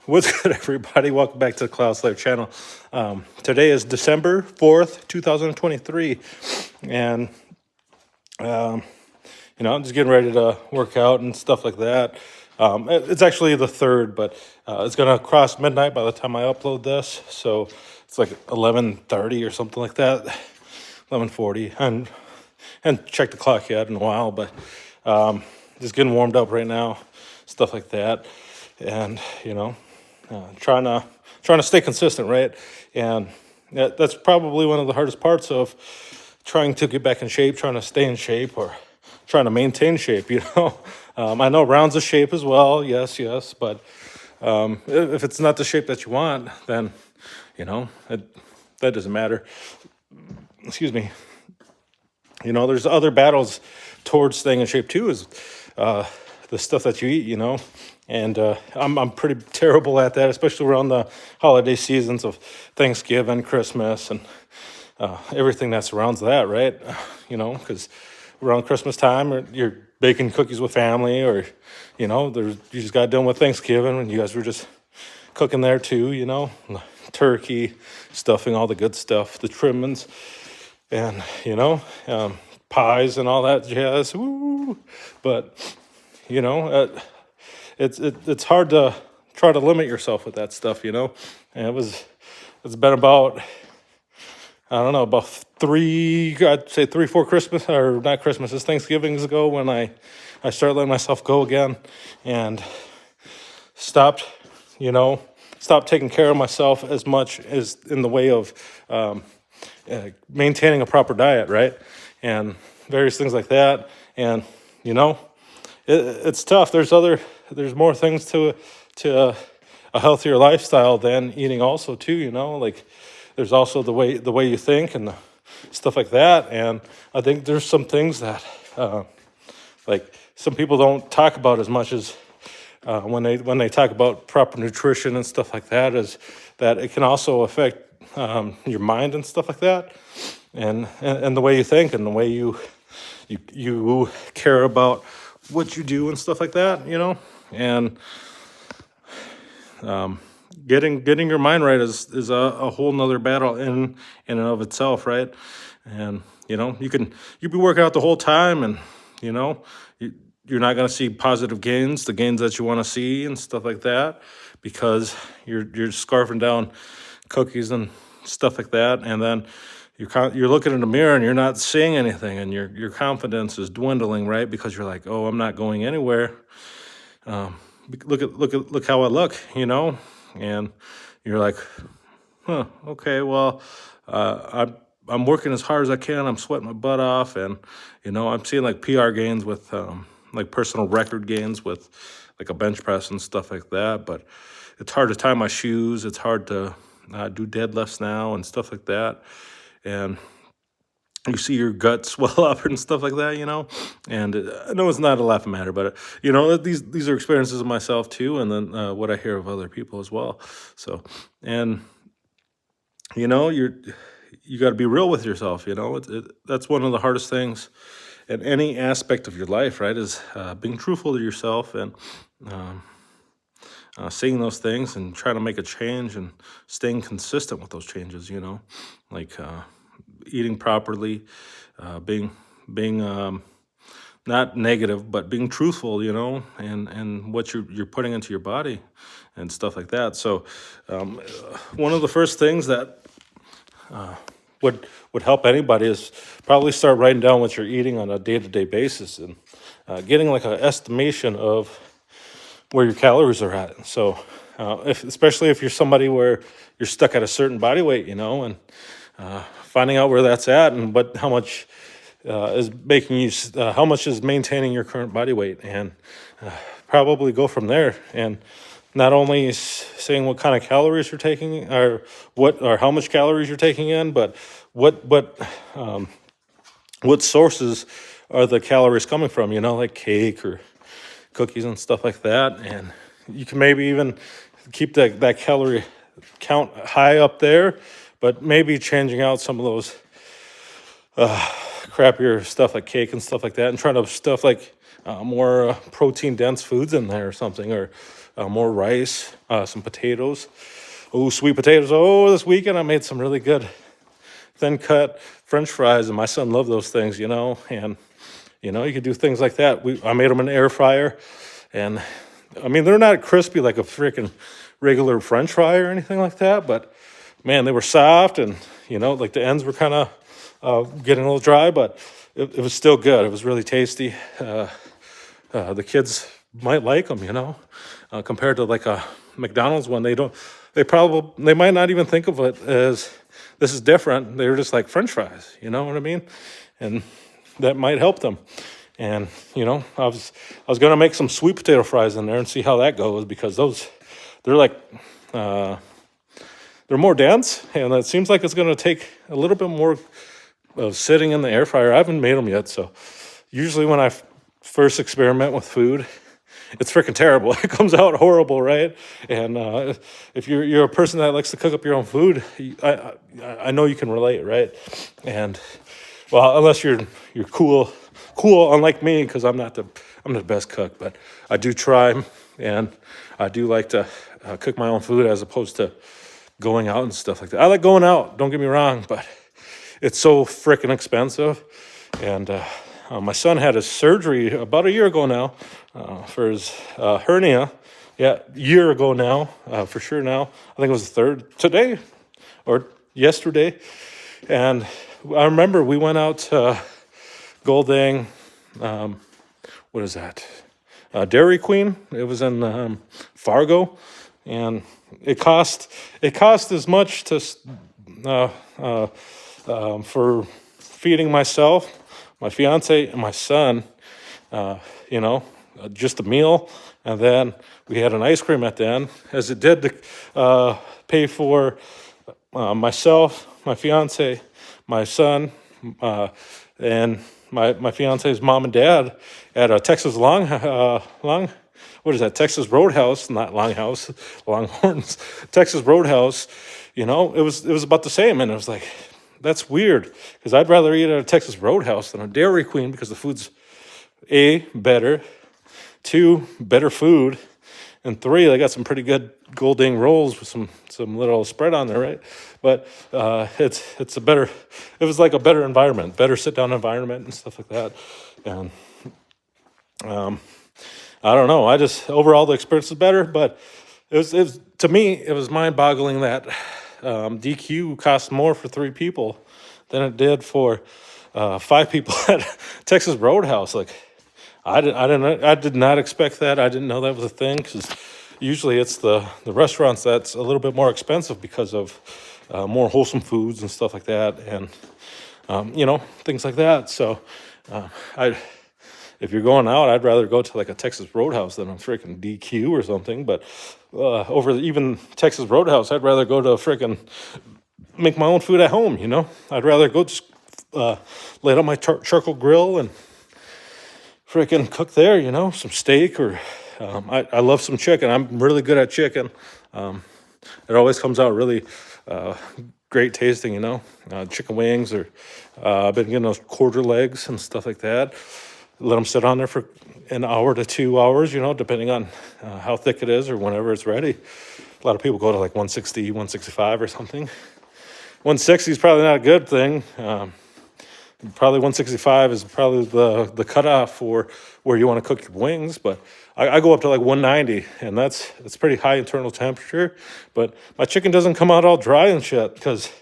What's good, everybody? Welcome back to the Cloud Slave channel. Today is December 4th, 2023, and I'm just getting ready to work out and stuff like that. It's actually the 3rd, but it's gonna cross midnight by the time I upload this, so it's like 11:30 or something like that, 11:40. And check the clock yet in a while, but just getting warmed up right now, stuff like that, and trying to stay consistent, right? And that's probably one of the hardest parts of trying to get back in shape, trying to stay in shape, or trying to maintain shape. I know rounds of shape as well, yes, but if it's not the shape that you want, then that doesn't matter. Excuse me. There's other battles towards staying in shape too, is the stuff that you eat, and I'm pretty terrible at that, especially around the holiday seasons of Thanksgiving, Christmas, and everything that surrounds that, right? Because around Christmas time, you're baking cookies with family, or you just got done with Thanksgiving and you guys were just cooking there too, turkey, stuffing, all the good stuff, the trimmings, and pies and all that jazz. Woo! But it's hard to try to limit yourself with that stuff, and it's been about, I don't know, about I'd say 3-4 Christmas, or not Christmas, it's Thanksgivings ago when I started letting myself go again and stopped taking care of myself as much as in the way of maintaining a proper diet, right? And various things like that. And it's tough. There's more things to a healthier lifestyle than eating also too, like there's also the way you think and the stuff like that. And I think there's some things that like some people don't talk about as much as when they talk about proper nutrition and stuff like that, is that it can also affect your mind and stuff like that, and the way you think and the way you care about what you do and stuff like that, and getting your mind right is a whole nother battle in and of itself, right? And you could be working out the whole time, and you're not going to see positive gains, the gains that you want to see and stuff like that, because you're scarfing down cookies and stuff like that, and then you're looking in the mirror and you're not seeing anything, and your confidence is dwindling, right? Because you're like, oh, I'm not going anywhere. Look how I look, and you're like, huh, okay, well, I'm working as hard as I can. I'm sweating my butt off, and I'm seeing like PR gains with like personal record gains with like a bench press and stuff like that. But it's hard to tie my shoes. It's hard to do deadlifts now and stuff like that. And you see your gut swell up and stuff like that, and I know it's not a laughing matter, but these are experiences of myself too, and then what I hear of other people as well. So, and you got to be real with yourself. That's one of the hardest things in any aspect of your life, right? Is being truthful to yourself and seeing those things and trying to make a change and staying consistent with those changes. Like eating properly, being not negative, but being truthful, and what you're putting into your body and stuff like that. So one of the first things that would help anybody is probably start writing down what you're eating on a day-to-day basis, and getting like an estimation of where your calories are at. So especially if you're somebody where you're stuck at a certain body weight, and finding out where that's at, and how much is making you, how much is maintaining your current body weight, and probably go from there. And not only saying what kind of calories you're taking, or how much calories you're taking in, but what sources are the calories coming from? Like cake or cookies and stuff like that. And you can maybe even keep that calorie count high up there, but maybe changing out some of those crappier stuff like cake and stuff like that, and trying to stuff like more protein dense foods in there or something, or more rice, some potatoes. Oh, sweet potatoes. Oh, this weekend I made some really good thin cut French fries, and my son loved those things, and you could do things like that. I made them in the air fryer, and I mean, they're not crispy like a freaking regular French fry or anything like that, but man, they were soft, and like the ends were kind of getting a little dry, but it was still good. It was really tasty. The kids might like them, compared to like a McDonald's one. They might not even think of it as this is different. They were just like French fries, you know what I mean? And that might help them. And I was gonna make some sweet potato fries in there and see how that goes, because they're like they're more dense, and it seems like it's gonna take a little bit more of sitting in the air fryer. I haven't made them yet, so usually when I first experiment with food, it's freaking terrible. It comes out horrible, right? And if you're a person that likes to cook up your own food, I know you can relate, right? And well, unless you're cool, unlike me, because I'm not the best cook, but I do try, and I do like to cook my own food as opposed to going out and stuff like that. I like going out, don't get me wrong, but it's so freaking expensive. And my son had his surgery about a year ago now for his hernia. Yeah, year ago now, for sure now. I think it was the third, today or yesterday. And I remember we went out to Golding, what is that? Dairy Queen. It was in Fargo, and it cost as much to for feeding myself, my fiance, and my son. Just a meal, and then we had an ice cream at the end, as it did to pay for myself, my fiance, my son, and my fiance's mom and dad at a Texas what is that? Texas Roadhouse, not Longhouse, Longhorns, Texas Roadhouse. It was about the same, and it was like, that's weird, because I'd rather eat at a Texas Roadhouse than a Dairy Queen, because the food's A, better, 2, better food, and 3, they got some pretty good Golding rolls with some little spread on there, right? But it was like a better environment, better sit down environment and stuff like that. And I don't know. Overall the experience was better, but it was to me it was mind boggling that DQ cost more for 3 people than it did for 5 people at Texas Roadhouse. Like, I did not expect that. I didn't know that was a thing, because usually it's the restaurants that's a little bit more expensive because of more wholesome foods and stuff like that, and things like that. So if you're going out, I'd rather go to like a Texas Roadhouse than a freaking DQ or something. But over even Texas Roadhouse, I'd rather go to freaking make my own food at home. I'd rather go just lay it on my charcoal grill and freaking cook there, some steak, or I love some chicken. I'm really good at chicken. It always comes out really great tasting, chicken wings, or I've been getting those quarter legs and stuff like that. Let them sit on there for an hour to 2 hours, depending on how thick it is or whenever it's ready. A lot of people go to like 160, 165 or something. 160 is probably not a good thing. Probably 165 is probably the cutoff for where you want to cook your wings, but I go up to like 190, and it's pretty high internal temperature. But my chicken doesn't come out all dry and shit because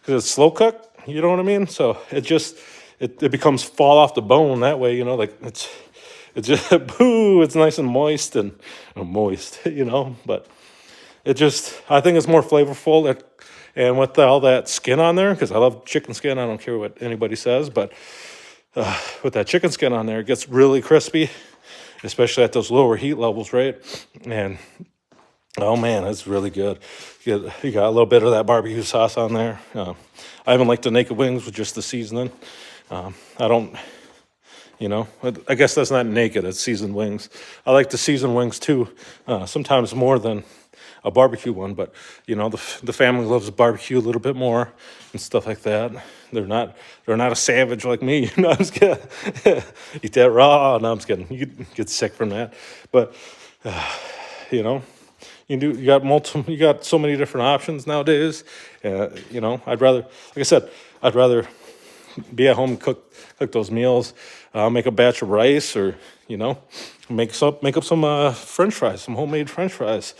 it's slow cooked. You know what I mean? So it becomes fall off the bone that way. Like it's just boo. It's nice and moist and moist. But I think it's more flavorful. And with all that skin on there, because I love chicken skin, I don't care what anybody says, but with that chicken skin on there, it gets really crispy, especially at those lower heat levels, right? And oh man, it's really good. You got a little bit of that barbecue sauce on there. I even like the naked wings with just the seasoning. I don't, I guess that's not naked, it's seasoned wings. I like the seasoned wings too, sometimes more than a barbecue one, but the family loves barbecue a little bit more and stuff like that. They're not a savage like me. No, I'm just kidding. Eat that raw. No, I'm just kidding. You get sick from that. But you know, you got multiple, you got so many different options nowadays. You know, like I said, I'd rather be at home and cook those meals, make a batch of rice, or you know, make up some French fries, some homemade French fries,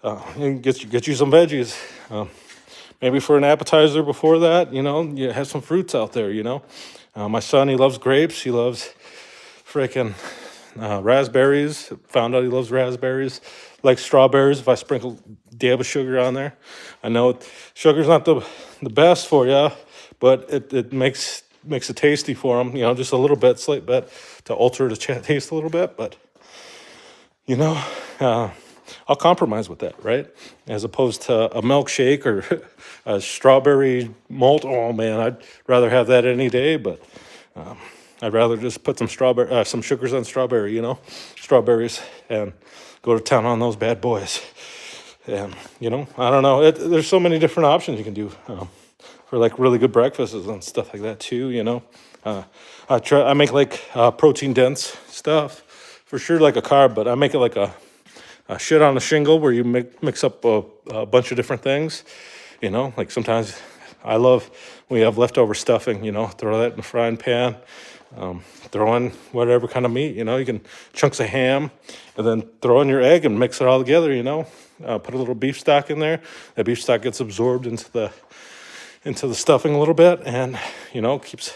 and get you some veggies. Maybe for an appetizer before that, you know, you have some fruits out there. You know, my son, he loves grapes. He loves freaking raspberries. Found out he loves raspberries. Like strawberries, if I sprinkle a dab of sugar on there. I know sugar's not the best for you, but it makes it tasty for them. You know, just a little bit, slight bit, to alter the taste a little bit. But you know, I'll compromise with that, right? As opposed to a milkshake or a strawberry malt. Oh man, I'd rather have that any day. But I'd rather just put some sugars on strawberries, and go to town on those bad boys. And you know, I don't know. There's so many different options you can do for like really good breakfasts and stuff like that too. You know, I make like protein dense stuff for sure, like a carb, but I make it like a shit on a shingle where you mix up a bunch of different things. You know, like sometimes I love when you have leftover stuffing. You know, throw that in the frying pan. Throw in whatever kind of meat, you know, you can chunks of ham, and then throw in your egg and mix it all together, you know. Put a little beef stock in there. That beef stock gets absorbed into the stuffing a little bit, and you know, keeps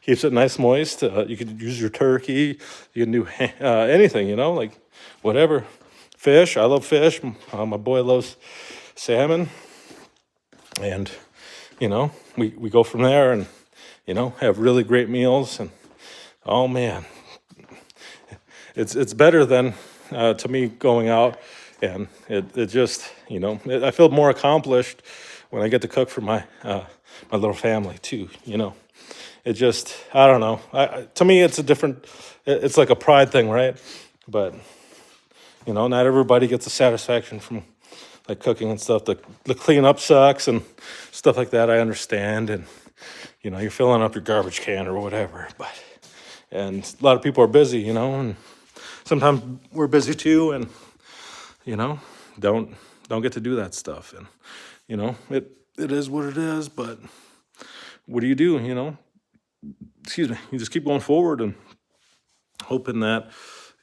it nice moist. You could use your turkey. You can do anything, you know, like whatever. Fish, I love fish. My boy loves salmon, and you know, we go from there, and you know, have really great meals. And oh man, it's better than to me going out, and it just, you know, I feel more accomplished when I get to cook for my little family too. You know, it just, I don't know. To me, it's it's like a pride thing, right? But you know, not everybody gets the satisfaction from like cooking and stuff. The cleanup sucks and stuff like that. I understand, and you know, you're filling up your garbage can or whatever. And a lot of people are busy, you know, and sometimes we're busy too, and you know, don't get to do that stuff. And you know, it is what it is. But what do? You know, excuse me. You just keep going forward and hoping that,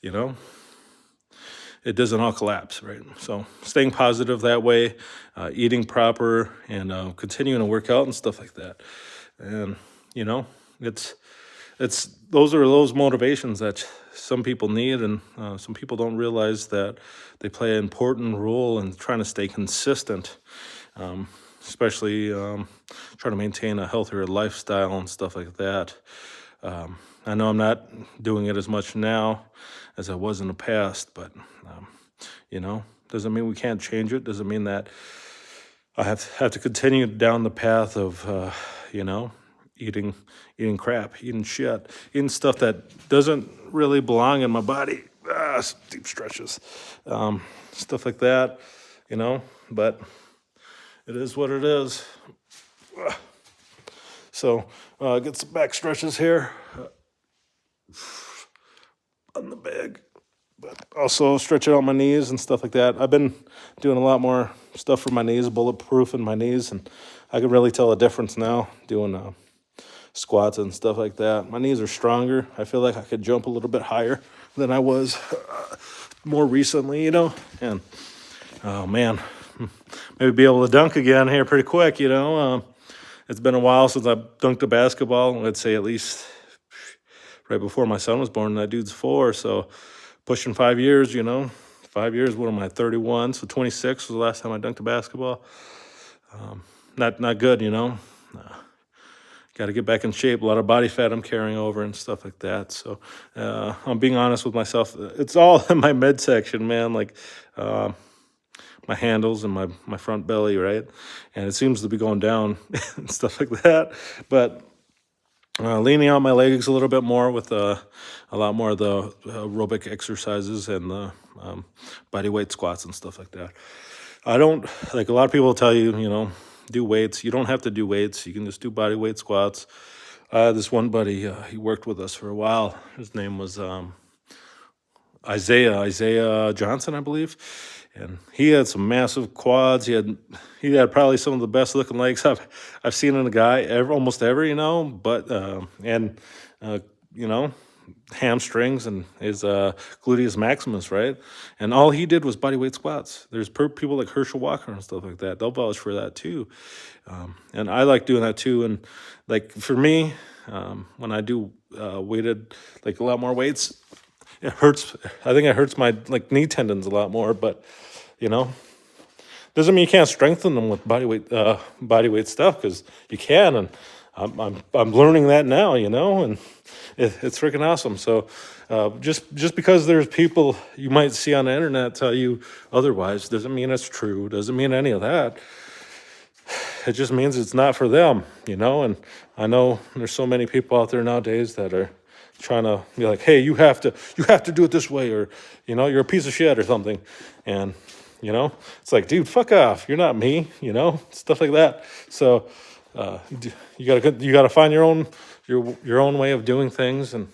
you know, it doesn't all collapse, right? So staying positive that way, eating proper, and continuing to work out and stuff like that. And you know, it's those motivations that some people need, and some people don't realize that they play an important role in trying to stay consistent, especially trying to maintain a healthier lifestyle and stuff like that. I know I'm not doing it as much now as I was in the past, but you know, doesn't mean we can't change it. Doesn't mean that I have to continue down the path of you know, eating crap, eating shit, eating stuff that doesn't really belong in my body. Deep stretches, stuff like that, you know. But it is what it is. So get some back stretches here on the bag, but also stretching out my knees and stuff like that. I've been doing a lot more stuff for my knees, bulletproof in my knees, and I can really tell a difference now doing squats and stuff like that. My knees are stronger. I feel like I could jump a little bit higher than I was more recently, you know. And oh man, maybe be able to dunk again here pretty quick, you know. It's been a while since I've dunked a basketball. I'd say at least right before my son was born. That dude's 4, so pushing 5 years, you know. 5 years, what am I, 31? So 26 was the last time I dunked a basketball. Not good, you know. Got to get back in shape. A lot of body fat I'm carrying over and stuff like that. So I'm being honest with myself. It's all in my midsection, man. Like my handles and my front belly, right? And it seems to be going down and stuff like that. But leaning out my legs a little bit more with a lot more of the aerobic exercises and the body weight squats and stuff like that. I don't, like a lot of people will tell you, you know, do weights. You don't have to do weights. You can just do body weight squats. This one buddy, he worked with us for a while. His name was Isaiah Johnson, I believe, and he had some massive quads. He had probably some of the best looking legs I've seen in a guy almost ever, But and uh, you know, hamstrings and his gluteus maximus, right? And all he did was bodyweight squats. There's people like Herschel Walker and stuff like that. They'll vouch for that too. And I like doing that too. And like for me, when I do weighted, like a lot more weights, it hurts. I think it hurts my like knee tendons a lot more, but you know, doesn't mean you can't strengthen them with body weight stuff, because you can, and I'm learning that now, and it's freaking awesome. So just because there's people you might see on the internet tell you otherwise doesn't mean it's true. Doesn't mean any of that. It just means it's not for them, And I know there's so many people out there nowadays that are trying to be like, hey, you have to do it this way, or you're a piece of shit or something, and it's like, dude, fuck off. You're not me, stuff like that. So you gotta find your own way of doing things, and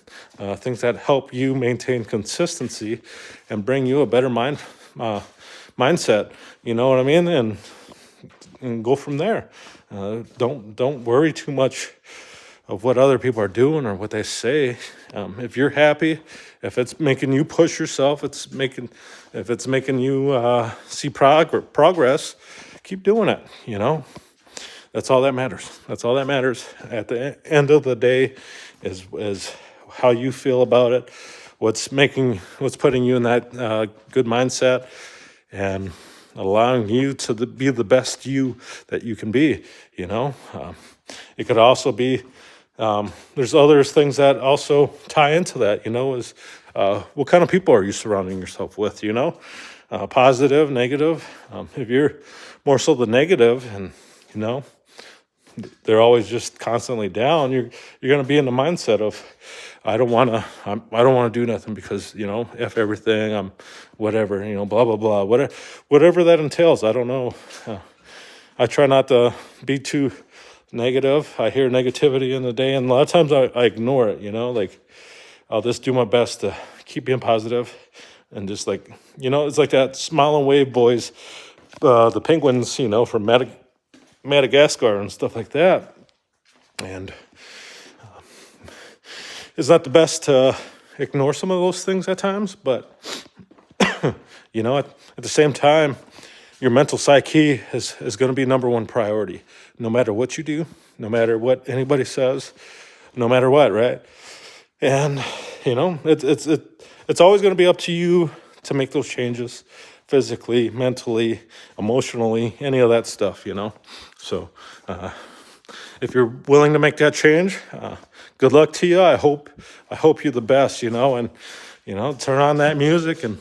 things that help you maintain consistency and bring you a better mindset. You know what I mean? And go from there. Don't worry too much of what other people are doing or what they say. If you're happy, if it's making you push yourself, if it's making you see progress, keep doing it. That's all that matters. That's all that matters at the end of the day, is how you feel about it, what's putting you in that good mindset, and allowing you to be the best you that you can be. It could also be, there's other things that also tie into that, is what kind of people are you surrounding yourself with, positive, negative. If you're more so the negative, and, they're always just constantly down, you're going to be in the mindset of, I don't want to do nothing because, F everything, I'm whatever, blah, blah, blah, whatever that entails. I don't know. I try not to be too negative. I hear negativity in the day, and a lot of times I ignore it, like I'll just do my best to keep being positive, and just like, it's like that Smile and Wave boys, the penguins, from Madagascar and stuff like that. And it's not the best to ignore some of those things at times, but at the same time, your mental psyche is going to be number one priority, no matter what you do, no matter what anybody says, no matter what, right? And it's always going to be up to you to make those changes, physically, mentally, emotionally, any of that stuff, So if you're willing to make that change, good luck to you. I hope you're the best, and turn on that music and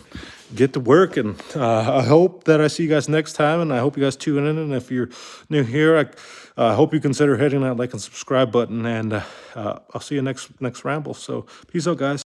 get to work. And I hope that I see you guys next time, and I hope you guys tune in. And if you're new here, I hope you consider hitting that like and subscribe button. And I'll see you next ramble. So peace out, guys.